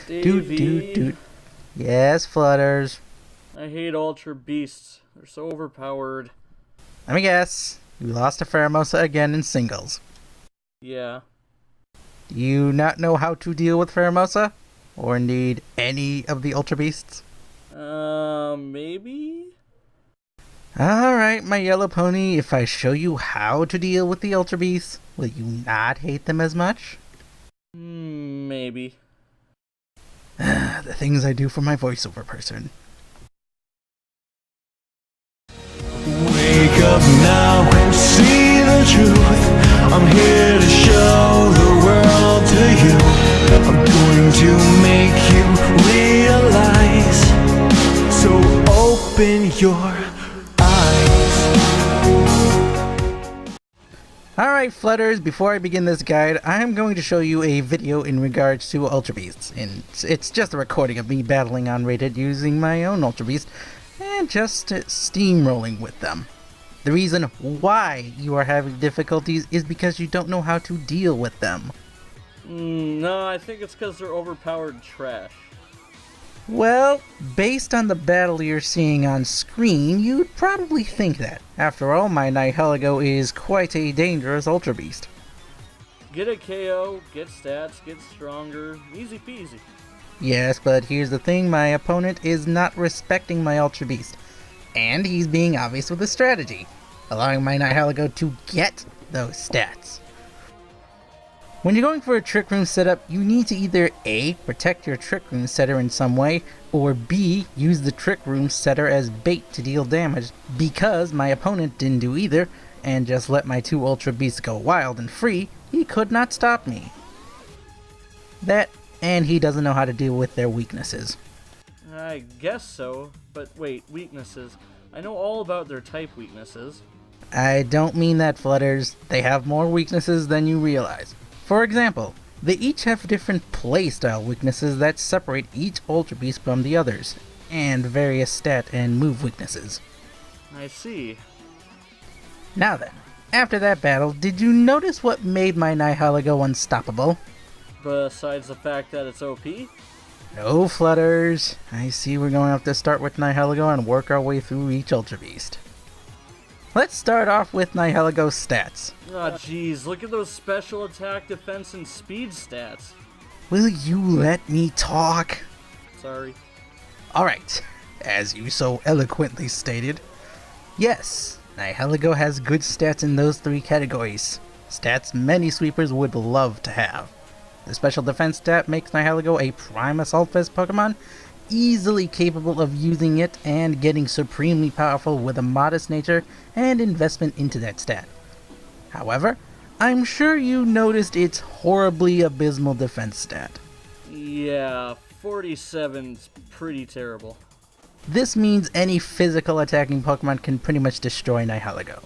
Davey, Yes, Flutters. I hate Ultra Beasts. They're so overpowered. Let me guess. You lost to Hermosa again in singles. Yeah. Do you not know how to deal with Hermosa? Or indeed any of the Ultra Beasts? Maybe? Alright, my yellow pony, if I show you how to deal with the Ultra Beasts, will you not hate them as much? Maybe. The things I do for my voiceover person. Wake up now and see the truth. I'm here to show the world to you. I'm going to make you realize. So open your eyes. Alright, Flutters, before I begin this guide, I'm going to show you a video in regards to Ultra Beasts. And it's just a recording of me battling on Rated using my own Ultra Beast, and just steamrolling with them. The reason why you are having difficulties is because you don't know how to deal with them. No, I think it's because they're overpowered trash. Well, based on the battle you're seeing on screen, you'd probably think that. After all, my Nihilego is quite a dangerous Ultra Beast. Get a KO, get stats, get stronger, easy peasy. Yes, but here's the thing, my opponent is not respecting my Ultra Beast. And he's being obvious with his strategy, allowing my Nihilego to get those stats. When you're going for a Trick Room setup, you need to either A, protect your Trick Room setter in some way, or B, use the Trick Room setter as bait to deal damage, because my opponent didn't do either, and just let my two Ultra Beasts go wild and free, he could not stop me. That, and he doesn't know how to deal with their weaknesses. I guess so, but wait, weaknesses. I know all about their type weaknesses. I don't mean that, Flutters. They have more weaknesses than you realize. For example, they each have different playstyle weaknesses that separate each Ultra Beast from the others, and various stat and move weaknesses. I see. Now then, after that battle, did you notice what made my Nihilego unstoppable? Besides the fact that it's OP? No, Flutters. I see we're going to have to start with Nihilego and work our way through each Ultra Beast. Let's start off with Nihiligo's stats. Aw, jeez, look at those special attack, defense, and speed stats. Will you let me talk? Sorry. Alright, as you so eloquently stated, yes, Nihilego has good stats in those three categories. Stats many sweepers would love to have. The special defense stat makes Nihilego a prime Assault Vest Pokemon, easily capable of using it and getting supremely powerful with a modest nature and investment into that stat. However, I'm sure you noticed its horribly abysmal defense stat. Yeah, 47's pretty terrible. This means any physical attacking Pokemon can pretty much destroy Nihilego.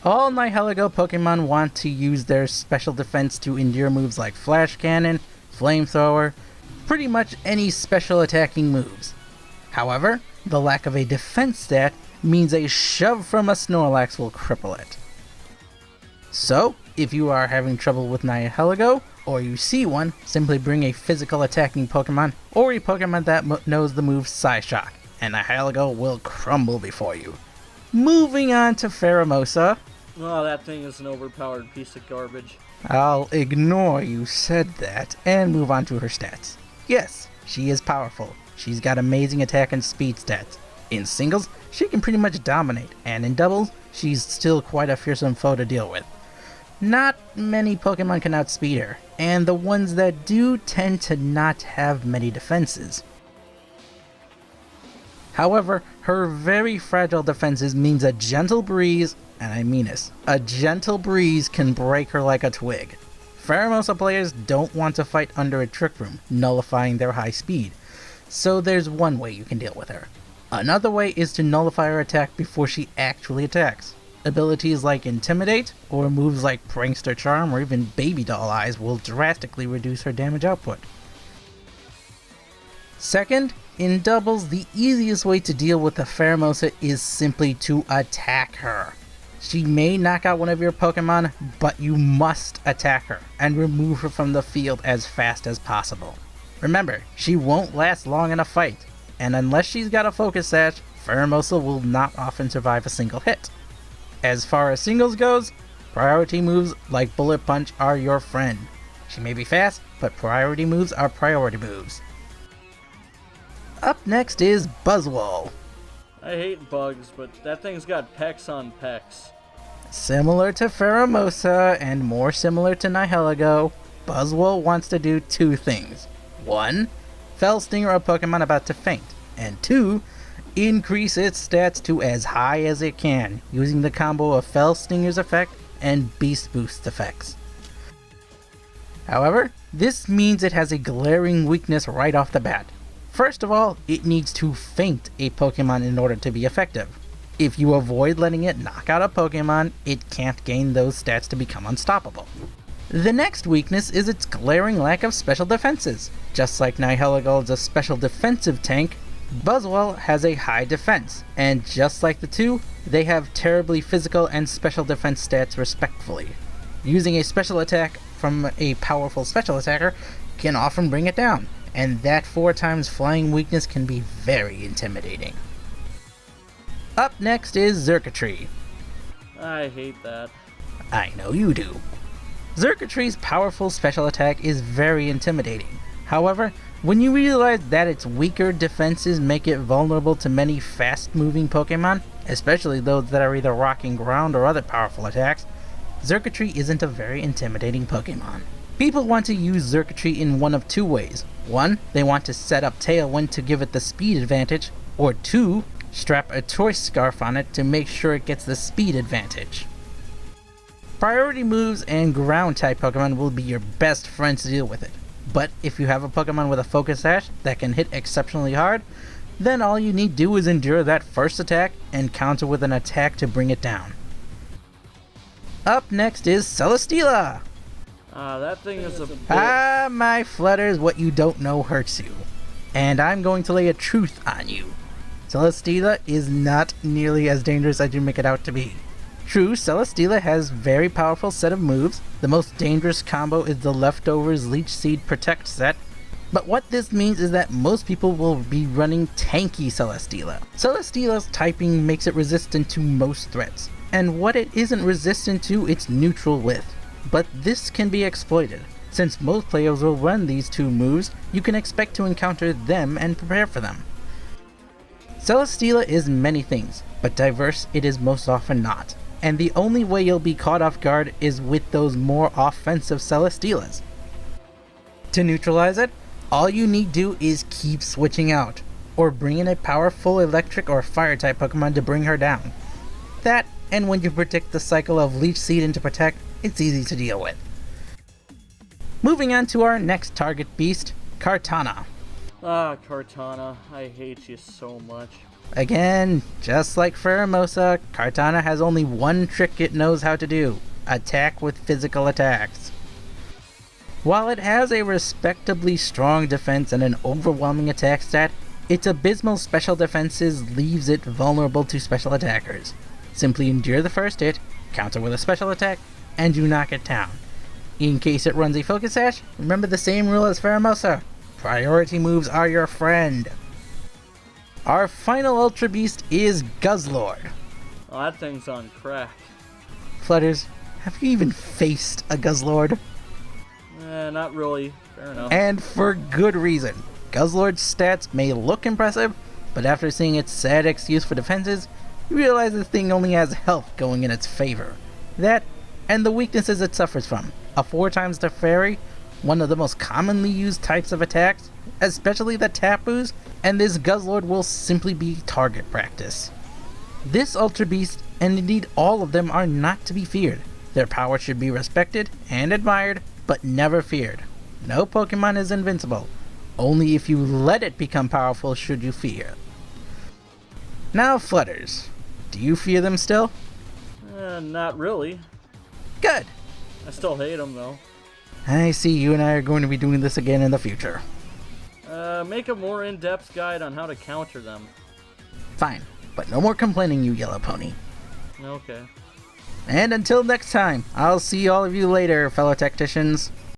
All Nihilego Pokemon want to use their special defense to endure moves like Flash Cannon, Flamethrower, pretty much any special attacking moves. However, the lack of a defense stat means a shove from a Snorlax will cripple it. So, if you are having trouble with Nihilego, or you see one, simply bring a physical attacking Pokemon, or a Pokemon that knows the move Psyshock, and Nihilego will crumble before you. Moving on to Hermosa. Oh, that thing is an overpowered piece of garbage. I'll ignore you said that, and move on to her stats. Yes, she is powerful. She's got amazing attack and speed stats. In singles, she can pretty much dominate, and in doubles, she's still quite a fearsome foe to deal with. Not many Pokemon can outspeed her, and the ones that do tend to not have many defenses. However, her very fragile defenses means a gentle breeze, and I mean this, a gentle breeze can break her like a twig. Hermosa players don't want to fight under a Trick Room, nullifying their high speed. So there's one way you can deal with her. Another way is to nullify her attack before she actually attacks. Abilities like Intimidate, or moves like Prankster Charm, or even Baby Doll Eyes will drastically reduce her damage output. Second, in doubles, the easiest way to deal with the Hermosa is simply to attack her. She may knock out one of your Pokemon, but you must attack her and remove her from the field as fast as possible. Remember, she won't last long in a fight, and unless she's got a Focus Sash, Hermosa will not often survive a single hit. As far as singles goes, priority moves like Bullet Punch are your friend. She may be fast, but priority moves are priority moves. Up next is Buzzwall. I hate bugs, but that thing's got pecs on pecs. Similar to Hermosa and more similar to Nihilego, Buzzwall wants to do two things. 1. Fell Stinger a Pokemon about to faint, and 2. Increase its stats to as high as it can, using the combo of Fell Stinger's effect and Beast Boost effects. However, this means it has a glaring weakness right off the bat. First of all, it needs to faint a Pokemon in order to be effective. If you avoid letting it knock out a Pokemon, it can't gain those stats to become unstoppable. The next weakness is its glaring lack of special defenses. Just like Nihilego is a special defensive tank, Buzzwall has a high defense, and just like the two, they have terribly physical and special defense stats respectively. Using a special attack from a powerful special attacker can often bring it down, and that 4 times flying weakness can be very intimidating. Up next is Circuitry. I hate that. I know you do. Circuitry's powerful special attack is very intimidating. However, when you realize that its weaker defenses make it vulnerable to many fast-moving Pokemon, especially those that are either rocking ground or other powerful attacks, Circuitry isn't a very intimidating Pokemon. People want to use Circuitry in one of 2 ways. 1, they want to set up Tailwind to give it the speed advantage, or 2, strap a Choice Scarf on it to make sure it gets the speed advantage. Priority moves and ground type Pokemon will be your best friends to deal with it, but if you have a Pokemon with a Focus Sash that can hit exceptionally hard, then all you need to do is endure that first attack and counter with an attack to bring it down. Up next is Celesteela! That thing is a bit... My flutters, what you don't know hurts you. And I'm going to lay a truth on you. Celesteela is not nearly as dangerous as you make it out to be. True, Celesteela has very powerful set of moves. The most dangerous combo is the Leftovers Leech Seed Protect set. But what this means is that most people will be running tanky Celesteela. Celesteela's typing makes it resistant to most threats. And what it isn't resistant to, it's neutral with. But this can be exploited. Since most players will run these 2 moves, you can expect to encounter them and prepare for them. Celesteela is many things, but diverse it is most often not. And the only way you'll be caught off guard is with those more offensive Celesteelas. To neutralize it, all you need to do is keep switching out, or bring in a powerful electric or fire type Pokemon to bring her down. That, and when you predict the cycle of Leech Seed into Protect, it's easy to deal with. Moving on to our next target beast, Karkhana. Karkhana. I hate you so much. Again, just like Hermosa, Karkhana has only one trick it knows how to do: attack with physical attacks. While it has a respectably strong defense and an overwhelming attack stat, its abysmal special defenses leaves it vulnerable to special attackers. Simply endure the first hit, counter with a special attack, and you knock it down. In case it runs a Focus Sash, remember the same rule as Hermosa: priority moves are your friend. Our final Ultra Beast is Gus Lord. Oh, that thing's on crack. Flutters, have you even faced a Gus Lord? Not really. Fair enough. And for good reason. Gus Lord's stats may look impressive, but after seeing its sad excuse for defenses, you realize the thing only has health going in its favor. That, and the weaknesses it suffers from. A 4 times the Fairy, one of the most commonly used types of attacks, especially the Tapus, and this Gus Lord will simply be target practice. This Ultra Beast, and indeed all of them, are not to be feared. Their power should be respected and admired, but never feared. No Pokemon is invincible. Only if you let it become powerful should you fear. Now Flutters, do you fear them still? Not really. Good. I still hate them though. I see you and I are going to be doing this again in the future. Make a more in-depth guide on how to counter them. Fine, but no more complaining, you yellow pony. Okay. And until next time, I'll see all of you later, fellow tacticians.